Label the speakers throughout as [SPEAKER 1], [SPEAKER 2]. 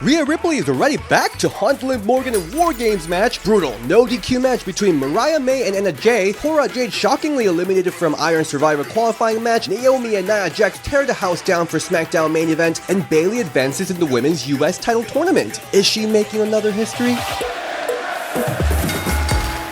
[SPEAKER 1] Rhea Ripley is already back to haunt Liv Morgan in WarGames match. Brutal, no DQ match between Mariah May and Nia. Cora Jade shockingly eliminated from Iron Survivor qualifying match. Naomi and Nia Jax tear the house down for SmackDown main event. And Bayley advances in the women's US title tournament. Is she making another history?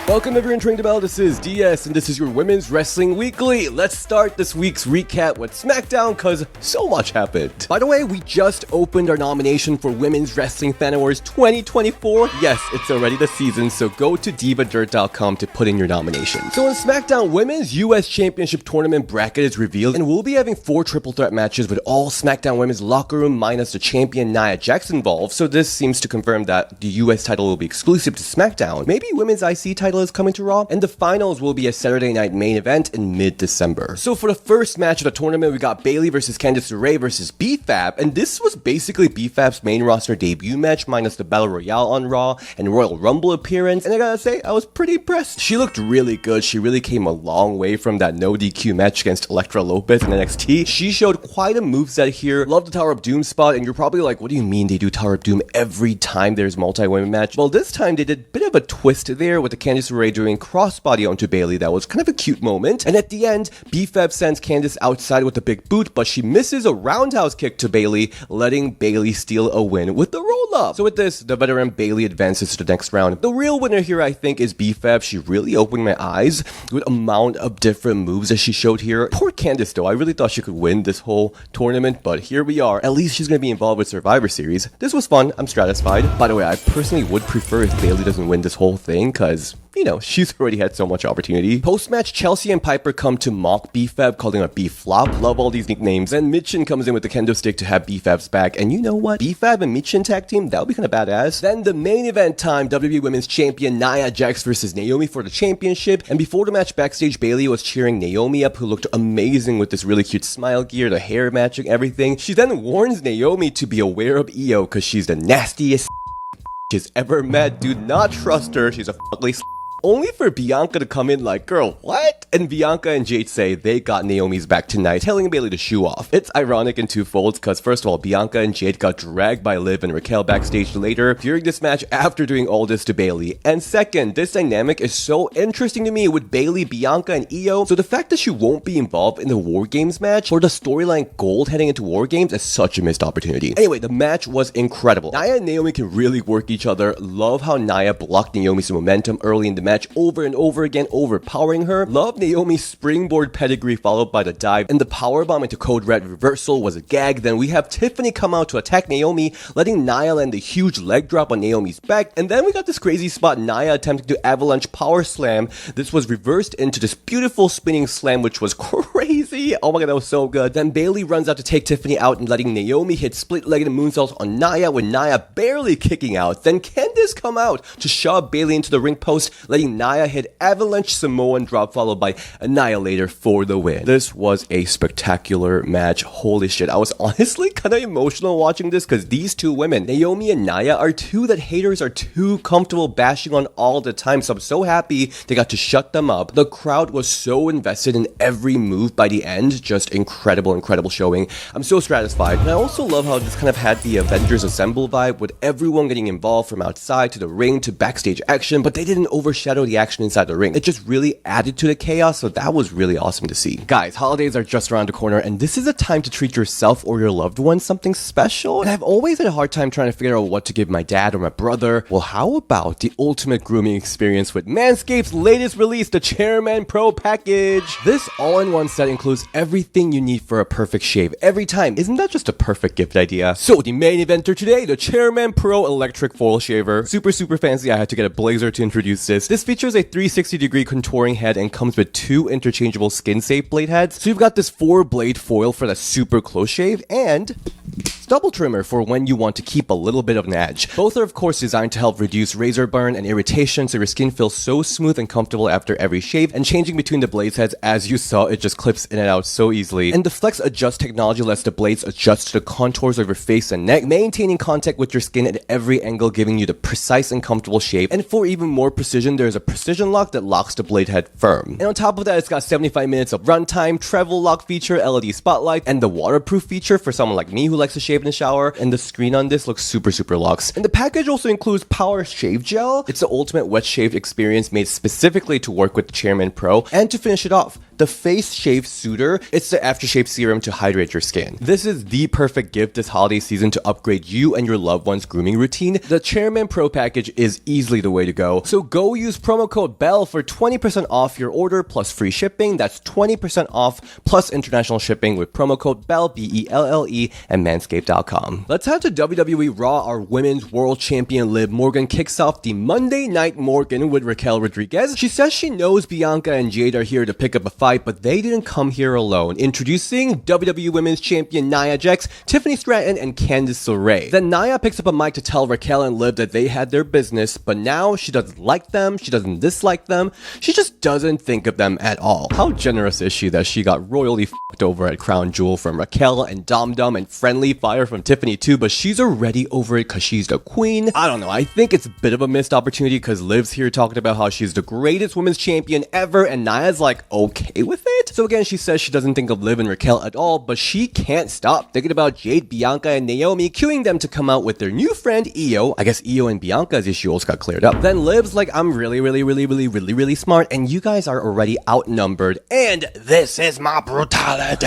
[SPEAKER 1] Welcome everyone to Belle, this is DS and this is your Women's Wrestling Weekly. Let's start this week's recap with SmackDown cause so much happened. By the way, we just opened our nomination for Women's Wrestling Fan Awards 2024. Yes, it's already the season, so go to divadirt.com to put in your nomination. So in SmackDown, Women's US Championship Tournament bracket is revealed and we'll be having 4 triple threat matches with all SmackDown Women's locker room minus the champion Nia Jax involved. So this seems to confirm that the US title will be exclusive to SmackDown. Maybe Women's IC title is coming to Raw, and the finals will be a Saturday night main event in mid-December. So for the first match of the tournament, we got Bayley versus Candice LeRae versus BFAB, and this was basically BFAB's main roster debut match minus the Battle Royale on Raw and Royal Rumble appearance, and I gotta say, I was pretty impressed. She looked really good. She really came a long way from that no DQ match against Elektra Lopez in NXT. She showed quite a moveset here. Love the Tower of Doom spot, and you're probably like, what do you mean they do Tower of Doom every time there's multi-women match? Well, this time they did a bit of a twist there with the Candice LeRae doing crossbody onto Bayley. That was kind of a cute moment. And at the end, BFAB sends Candice outside with a big boot, but she misses a roundhouse kick to Bayley, letting Bayley steal a win with the roll-up. So with this, the veteran Bayley advances to the next round. The real winner here, I think, is BFAB. She really opened my eyes with the amount of different moves that she showed here. Poor Candice, though. I really thought she could win this whole tournament, but here we are. At least she's going to be involved with Survivor Series. This was fun. I'm satisfied. By the way, I personally would prefer if Bayley doesn't win this whole thing, because you know, she's already had so much opportunity. Post-match, Chelsea and Piper come to mock BFAB, calling her B-Flop. Love all these nicknames. And Michin comes in with the kendo stick to have BFAB's back. And you know what? BFAB and Michin tag team, that would be kind of badass. Then the main event time, WWE Women's Champion Nia Jax versus Naomi for the championship. And before the match backstage, Bayley was cheering Naomi up, who looked amazing with this really cute smile gear, the hair matching, everything. She then warns Naomi to be aware of Io because she's the nastiest she's ever met. Do not trust her. She's a ugly only for Bianca to come in like, girl, what? And Bianca and Jade say they got Naomi's back tonight, telling Bayley to shoe off. It's ironic in two folds because first of all, Bianca and Jade got dragged by Liv and Raquel backstage later during this match after doing all this to Bayley. And second, this dynamic is so interesting to me with Bayley, Bianca, and Io. So the fact that she won't be involved in the WarGames match for the storyline gold heading into WarGames is such a missed opportunity. Anyway, the match was incredible. Nia and Naomi can really work each other. Love how Nia blocked Naomi's momentum early in the match over and over again, overpowering her. Love Naomi's springboard pedigree followed by the dive, and the powerbomb into Code Red reversal was a gag. Then we have Tiffany come out to attack Naomi, letting Nia land a huge leg drop on Naomi's back, and then we got this crazy spot, Nia attempting to avalanche power slam. This was reversed into this beautiful spinning slam, which was crazy. Oh my god, that was so good. Then Bayley runs out to take Tiffany out and letting Naomi hit split-legged moonsaults on Nia, with Nia barely kicking out. Then Candice come out to shove Bayley into the ring post, letting Nia hit avalanche Samoan drop followed by Annihilator for the win. This was a spectacular match. Holy shit, I was honestly kind of emotional watching this because these two women, Naomi and Nia, are two that haters are too comfortable bashing on all the time, so I'm so happy they got to shut them up. The crowd was so invested in every move by the end. Just incredible showing. I'm so satisfied. And I also love how this kind of had the Avengers Assemble vibe with everyone getting involved from outside to the ring to backstage action, but they didn't overshadow the action inside the ring. It just really added to the chaos, so that was really awesome to see. Guys, holidays are just around the corner, and this is a time to treat yourself or your loved one something special. And I've always had a hard time trying to figure out what to give my dad or my brother. Well, how about the ultimate grooming experience with Manscaped's latest release, the Chairman Pro package? This all-in-one set includes everything you need for a perfect shave every time. Isn't that just a perfect gift idea? So the main eventer today, the Chairman Pro electric foil shaver. Super fancy. I had to get a blazer to introduce this. This features a 360-degree contouring head and comes with 2 interchangeable skin-safe blade heads. So you've got this 4-blade foil for that super close shave and double trimmer for when you want to keep a little bit of an edge. Both are of course designed to help reduce razor burn and irritation so your skin feels so smooth and comfortable after every shave, and changing between the blades heads, as you saw, it just clips in and out so easily. And the Flex Adjust technology lets the blades adjust to the contours of your face and neck, maintaining contact with your skin at every angle, giving you the precise and comfortable shave. And for even more precision, there's a precision lock that locks the blade head firm. And on top of that, it's got 75 minutes of runtime, travel lock feature, LED spotlight, and the waterproof feature for someone like me who likes to shave shave in the shower, and the screen on this looks super luxe. And the package also includes Power Shave Gel. It's the ultimate wet shave experience made specifically to work with the Chairman Pro. And to finish it off, the Face Shave Suitor. It's the aftershave serum to hydrate your skin. This is the perfect gift this holiday season to upgrade you and your loved one's grooming routine. The Chairman Pro package is easily the way to go. So go use promo code BELLE for 20% off your order plus free shipping. That's 20% off plus international shipping with promo code BELLE, BELLE, and manscaped.com. Let's head to WWE Raw. Our Women's World Champion Liv Morgan kicks off the Monday Night Morgan with Raquel Rodriguez. She says she knows Bianca and Jade are here to pick up a fight, but they didn't come here alone. Introducing WWE Women's Champion Nia Jax, Tiffany Stratton, and Candice LeRae. Then Nia picks up a mic to tell Raquel and Liv that they had their business, but now she doesn't like them, she doesn't dislike them, she just doesn't think of them at all. How generous is she that she got royally f***ed over at Crown Jewel from Raquel and Dom Dom and Friendly Fire from Tiffany too, but she's already over it because she's the queen. I don't know, I think it's a bit of a missed opportunity because Liv's here talking about how she's the greatest women's champion ever, and Nia's like, okay with it? So again, she says she doesn't think of Liv and Raquel at all, but she can't stop thinking about Jade, Bianca, and Naomi, cueing them to come out with their new friend, Io. I guess Io and Bianca's issues got cleared up. Then Liv's like, I'm really smart, and you guys are already outnumbered, and this is my brutality.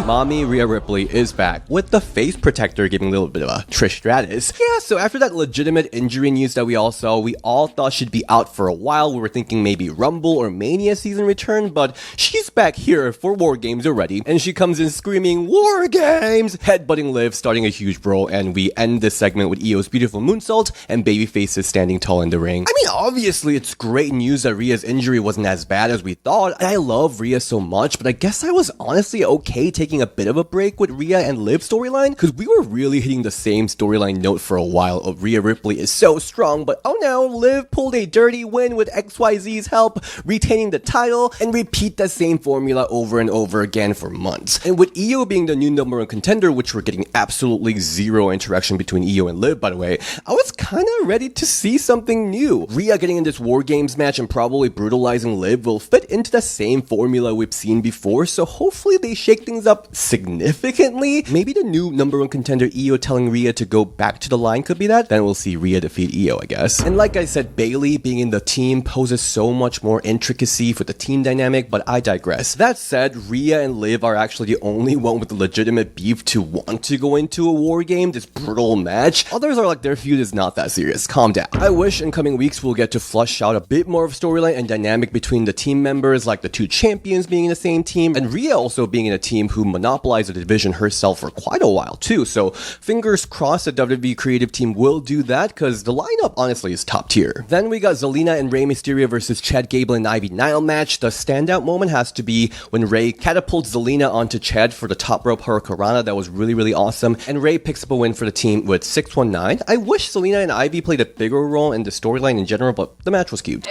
[SPEAKER 1] Mommy Rhea Ripley is back with the face protector, giving a little bit of a Trish Stratus. Yeah, so after that legitimate injury news that we all saw, we all thought she'd be out for a while. We were thinking maybe Rumble or Mania season return, but she's back here for WarGames already, and she comes in screaming, WarGames! Headbutting Liv, starting a huge brawl, and we end this segment with Io's beautiful moonsault and babyfaces standing tall in the ring. I mean, obviously, it's great news that Rhea's injury wasn't as bad as we thought, and I love Rhea so much, but I guess I was honestly okay taking a bit of a break with Rhea and Liv's storyline, because we were really hitting the same storyline note for a while of Rhea Ripley is so strong, but oh no, Liv pulled a dirty win with XYZ's help, retaining the title, and repeat the same formula over and over again for months. And with Io being the new #1 contender, which we're getting absolutely zero interaction between Io and Liv, by the way, I was kinda ready to see something new. Rhea getting in this WarGames match and probably brutalizing Liv will fit into the same formula we've seen before, so hopefully they shake things up significantly. Maybe the new #1 contender Io telling Rhea to go back to the line could be that. Then we'll see Rhea defeat Io, I guess. And like I said, Bayley being in the team poses so much more intricacy for the team dynamic, but I digress. That said, Rhea and Liv are actually the only one with the legitimate beef to want to go into a war game, this brutal match. Others are like, their feud is not that serious, calm down. I wish in coming weeks we'll get to flush out a bit more of storyline and dynamic between the team members, like the two champions being in the same team, and Rhea also being in a team who monopolized the division herself for quite a while too, so fingers crossed the WWE creative team will do that, because the lineup honestly is top tier. Then we got Zelina and Rey Mysterio versus Chad Gable and Ivy Nile match. The standout moment has to be when Rey catapults Zelina onto Chad for the top rope hurricanrana. That was really awesome, and Rey picks up a win for the team with 619. I wish Zelina and Ivy played a bigger role in the storyline in general, but the match was cute.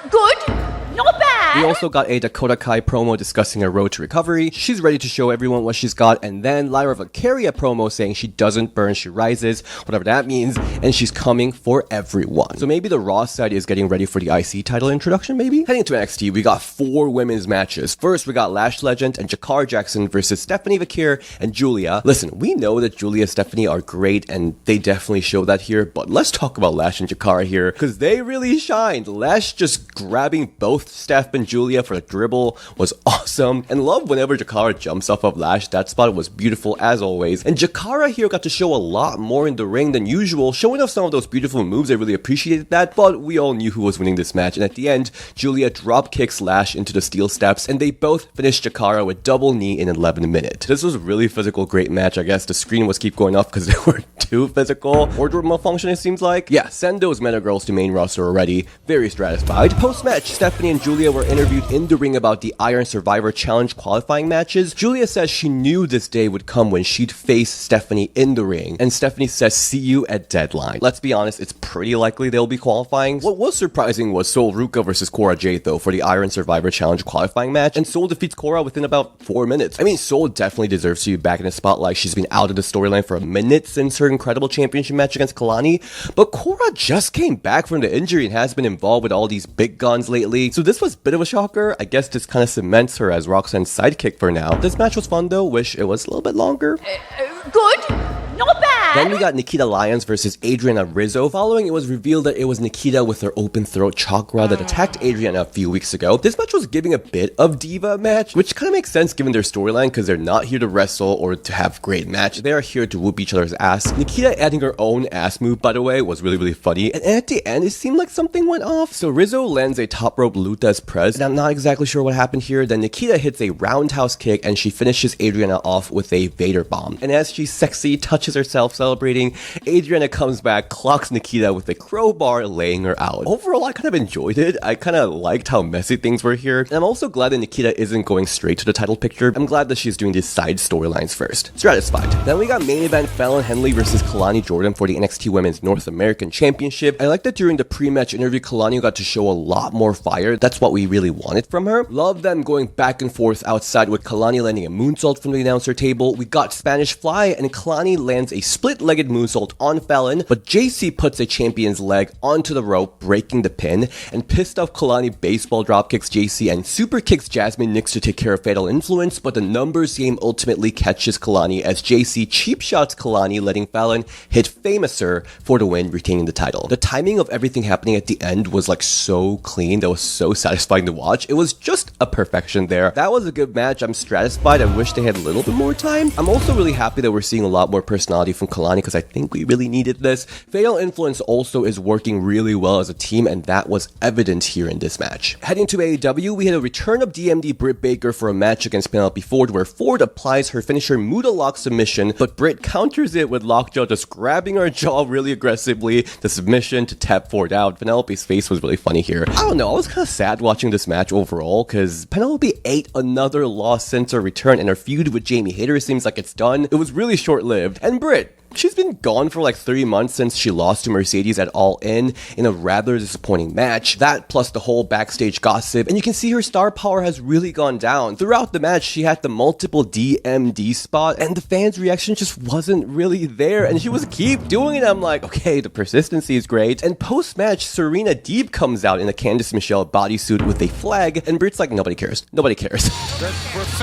[SPEAKER 2] Good, not bad.
[SPEAKER 1] We also got a Dakota Kai promo discussing her road to recovery. She's ready to show everyone what she's got, and then Lyra Valkyria promo saying she doesn't burn, she rises, whatever that means, and she's coming for everyone. So maybe the Raw side is getting ready for the IC title introduction, maybe? Heading to NXT, we got 4 women's matches. First, we got Lash Legend and Jakar Jackson versus Stephanie Vakir and Julia. Listen, we know that Julia and Stephanie are great, and they definitely show that here, but let's talk about Lash and Jakar here, because they really shined. Lash just grabbing both Steph and Julia for the dribble was awesome, and love whenever Jakara jumps off of Lash. That spot was beautiful as always, and Jakara here got to show a lot more in the ring than usual, showing off some of those beautiful moves. I really appreciated that, but we all knew who was winning this match, and at the end, Julia drop kicks Lash into the steel steps, and they both finished Jakara with double knee in 11 minutes. This was a really physical, great match. I guess the screen was keep going off because they were too physical. Wardrobe malfunction, it seems like. Yeah, send those meta girls to main roster already. Very stratified. Post-match, Stephanie and Julia were interviewed in the ring about the Iron Survivor Challenge qualifying matches. Julia says she knew this day would come when she'd face Stephanie in the ring, and Stephanie says see you at Deadline. Let's be honest, it's pretty likely they'll be qualifying. What was surprising was Sol Ruka versus Cora Jade though for the Iron Survivor Challenge qualifying match, and Sol defeats Cora within about 4 minutes. I mean, Sol definitely deserves to be back in the spotlight. She's been out of the storyline for a minute since her incredible championship match against Kalani, but Cora just came back from the injury and has been involved with all these big guns lately, so this was a bit of a shocker. I guess this kind of cements her as Roxanne's sidekick for now. This match was fun though, wish it was a little bit longer.
[SPEAKER 2] Good, not bad.
[SPEAKER 1] Then we got Nikita Lyons versus Adriana Rizzo. Following, it was revealed that it was Nikita with her open throat chakra that attacked Adriana a few weeks ago. This match was giving a bit of diva match, which kind of makes sense given their storyline because they're not here to wrestle or to have great match. They are here to whoop each other's ass. Nikita adding her own ass move, by the way, was really funny. And at the end, it seemed like something went off. So Rizzo lands a top rope Luta's press, and I'm not exactly sure what happened here. Then Nikita hits a roundhouse kick, and she finishes Adriana off with a Vader bomb. And as she sexy touches herself celebrating, Adriana comes back, clocks Nikita with a crowbar, laying her out. Overall, I kind of enjoyed it. I kind of liked how messy things were here. And I'm also glad that Nikita isn't going straight to the title picture. I'm glad that she's doing these side storylines first. Satisfied. Then we got main event Fallon Henley versus Kalani Jordan for the NXT Women's North American Championship. I like that during the pre-match interview, Kalani got to show a lot more fire. That's what we really wanted from her. Love them going back and forth outside with Kalani landing a moonsault from the announcer table. We got Spanish Fly, and Kalani lands a split-legged moonsault on Fallon, but JC puts a champion's leg onto the rope, breaking the pin, and pissed off Kalani baseball dropkicks JC and super kicks Jasmine Nix to take care of Fatal Influence, but the numbers game ultimately catches Kalani as JC cheap shots Kalani, letting Fallon hit Famouser for the win, retaining the title. The timing of everything happening at the end was like so clean. That was so satisfying to watch. It was just a perfection there. That was a good match. I'm satisfied. I wish they had a little bit more time. I'm also really happy that we're seeing a lot more personality from Kalani because I think we really needed this. Fatal Influence also is working really well as a team, and that was evident here in this match. Heading to AEW, we had a return of DMD Britt Baker for a match against Penelope Ford, where Ford applies her finisher Muda Lock submission, but Britt counters it with Lockjaw, just grabbing her jaw really aggressively. The submission to tap Ford out. Penelope's face was really funny here. I don't know, I was kind of sad watching this match overall because Penelope ate another loss since her return, and her feud with Jamie Hayter seems like it's done. It was really short-lived. And Britt, she's been gone for like 3 months since she lost to Mercedes at All In a rather disappointing match. That plus the whole backstage gossip, and you can see her star power has really gone down. Throughout the match, she had the multiple DMD spot, and the fans' reaction just wasn't really there, and she was keep doing it. I'm like, okay, the persistency is great. And post-match, Serena Deeb comes out in a Candice Michelle bodysuit with a flag, and Britt's like, nobody cares. Nobody cares.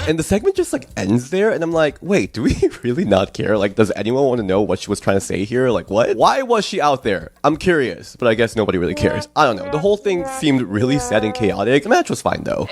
[SPEAKER 1] And the segment just like ends there, and I'm like, wait, do we really not care? Like, does anyone want to know what she was trying to say here? Like, what? Why was she out there? I'm curious, but I guess nobody really cares. I don't know. The whole thing seemed really sad and chaotic. The match was fine though.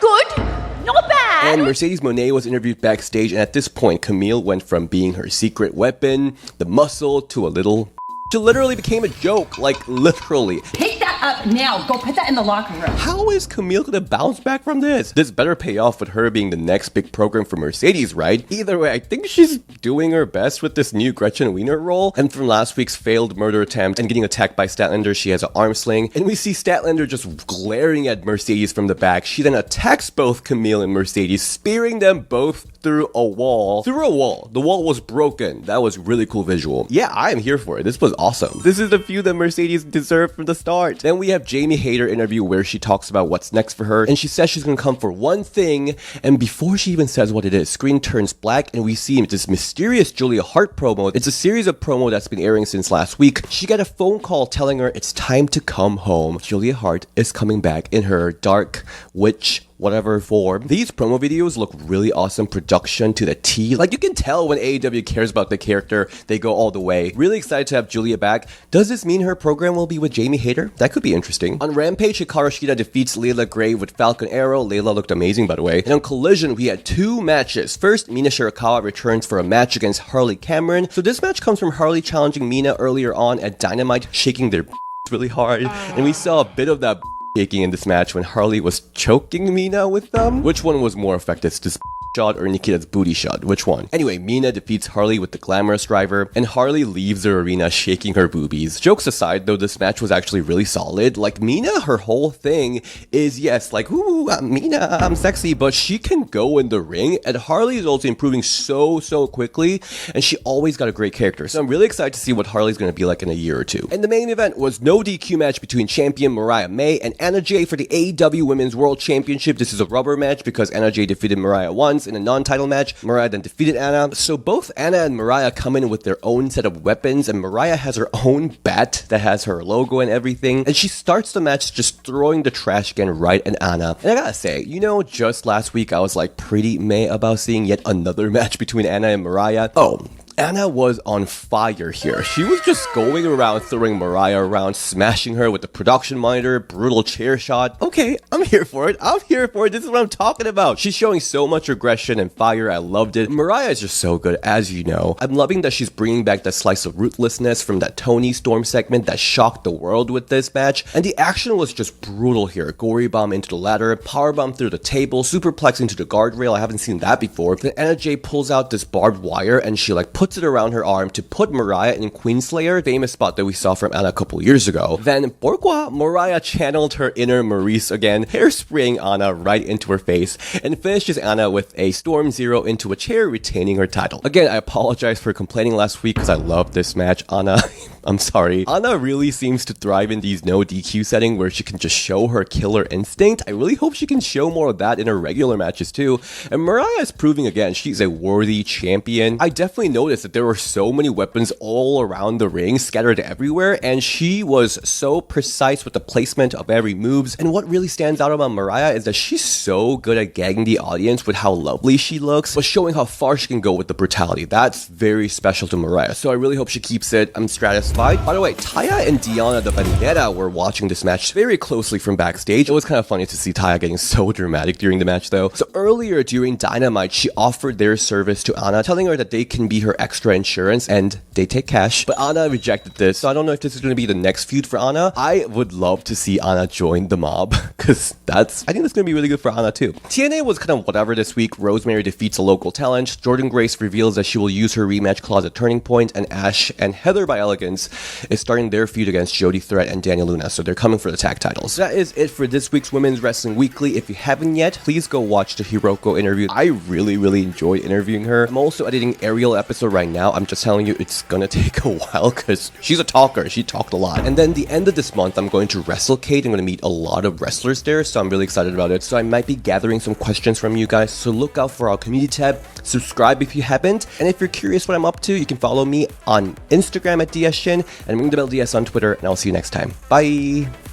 [SPEAKER 2] Good, not bad.
[SPEAKER 1] And Mercedes Moné was interviewed backstage, and at this point, Camille went from being her secret weapon, the muscle, to a little... She literally became a joke, like literally.
[SPEAKER 3] Pick that up now. Go put that in the locker room.
[SPEAKER 1] How is Camille gonna bounce back from this? This better pay off with her being the next big program for Mercedes, right? Either way, I think she's doing her best with this new Gretchen Wiener role. And from last week's failed murder attempt and getting attacked by Statlander, she has an arm sling. And we see Statlander just glaring at Mercedes from the back. She then attacks both Camille and Mercedes, spearing them both through a wall. The wall was broken. That was really cool visual. Yeah, I am here for it. This was awesome. This is the feud that Mercedes deserved from the start. Then we have Jamie Hayter interview where she talks about what's next for her, and she says she's gonna come for one thing, and before she even says what it is, screen turns black and we see this mysterious Julia Hart promo. It's a series of promo that's been airing since last week. She got a phone call telling her it's time to come home. Julia Hart is coming back in her dark witch whatever form. These promo videos look really awesome, production to the T. Like, you can tell when AEW cares about the character, they go all the way. Really excited to have Julia back. Does this mean her program will be with Jamie Hayter? That could be interesting. On Rampage, Hikaru Shida defeats Layla Gray with Falcon Arrow. Layla looked amazing, by the way. And on Collision, we had 2 matches. First, Mina Shirakawa returns for a match against Harley Cameron. So this match comes from Harley challenging Mina earlier on at Dynamite, shaking their really hard. And we saw a bit of that shaking in this match when Harley was choking Mina with them. Which one was more effective? This shot or Nikita's booty shot? Which one? Anyway, Mina defeats Harley with the glamorous driver, and Harley leaves the arena shaking her boobies. Jokes aside though, this match was actually really solid. Like, Mina, her whole thing is, yes, like, ooh, I'm Mina, I'm sexy, but she can go in the ring, and Harley is also improving so quickly, and she always got a great character. So I'm really excited to see what Harley's gonna be like in a year or two. And the main event was no DQ match between champion Mariah May and Anna Jay for the AEW Women's World Championship. This is a rubber match because Anna Jay defeated Mariah once in a non-title match. Mariah then defeated Anna. So both Anna and Mariah come in with their own set of weapons, and Mariah has her own bat that has her logo and everything. And she starts the match just throwing the trash can right at Anna. And I gotta say, you know, just last week I was like pretty meh about seeing yet another match between Anna and Mariah. Oh, Anna was on fire here. She was just going around throwing Mariah around, smashing her with the production monitor, brutal chair shot. Okay, I'm here for it. I'm here for it. This is what I'm talking about. She's showing so much aggression and fire. I loved it. Mariah is just so good, as you know. I'm loving that she's bringing back that slice of ruthlessness from that Toni Storm segment that shocked the world with this match. And the action was just brutal here. Gory bomb into the ladder, power bomb through the table, superplex into the guardrail. I haven't seen that before. Then Anna Jay pulls out this barbed wire and she puts it around her arm to put Mariah in Queenslayer, famous spot that we saw from Anna a couple years ago. Then, pourquoi? Mariah channeled her inner Maurice again, hairspraying Anna right into her face, and finishes Anna with a Storm Zero into a chair, retaining her title. Again, I apologize for complaining last week because I loved this match. Anna, I'm sorry. Anna really seems to thrive in these no DQ settings where she can just show her killer instinct. I really hope she can show more of that in her regular matches too. And Mariah is proving again she's a worthy champion. I definitely noticed that there were so many weapons all around the ring, scattered everywhere, and she was so precise with the placement of every moves. And what really stands out about Mariah is that she's so good at gagging the audience with how lovely she looks, but showing how far she can go with the brutality. That's very special to Mariah, so I really hope she keeps it. I'm satisfied. By the way, Taya and Diana de Vendetta were watching this match very closely from backstage. It was kind of funny to see Taya getting so dramatic during the match though. So earlier during Dynamite, she offered their service to Anna, telling her that they can be her extra insurance and they take cash. But Anna rejected this, so I don't know if this is going to be the next feud for Anna. I would love to see Anna join the mob, because I think that's going to be really good for Anna too. TNA was kind of whatever this week. Rosemary defeats a local talent. Jordan Grace reveals that she will use her rematch clause at Turning Point, and Ash and Heather by Elegance is starting their feud against Jody Threat and Daniel Luna, so they're coming for the tag titles. So that is it for this week's Women's Wrestling Weekly. If you haven't yet, please go watch the Hiroko interview. I really enjoyed interviewing her. I'm also editing Ariel episode right now. I'm just telling you, it's gonna take a while because she's a talker. She talked a lot. And then the end of this month, I'm going to WrestleCade. I'm going to meet a lot of wrestlers there, so I'm really excited about it. So I might be gathering some questions from you guys, so look out for our community tab. Subscribe if you haven't, and if you're curious what I'm up to, you can follow me on Instagram at DSShin and Ring the Bell DS on Twitter, and I'll see you next time. Bye!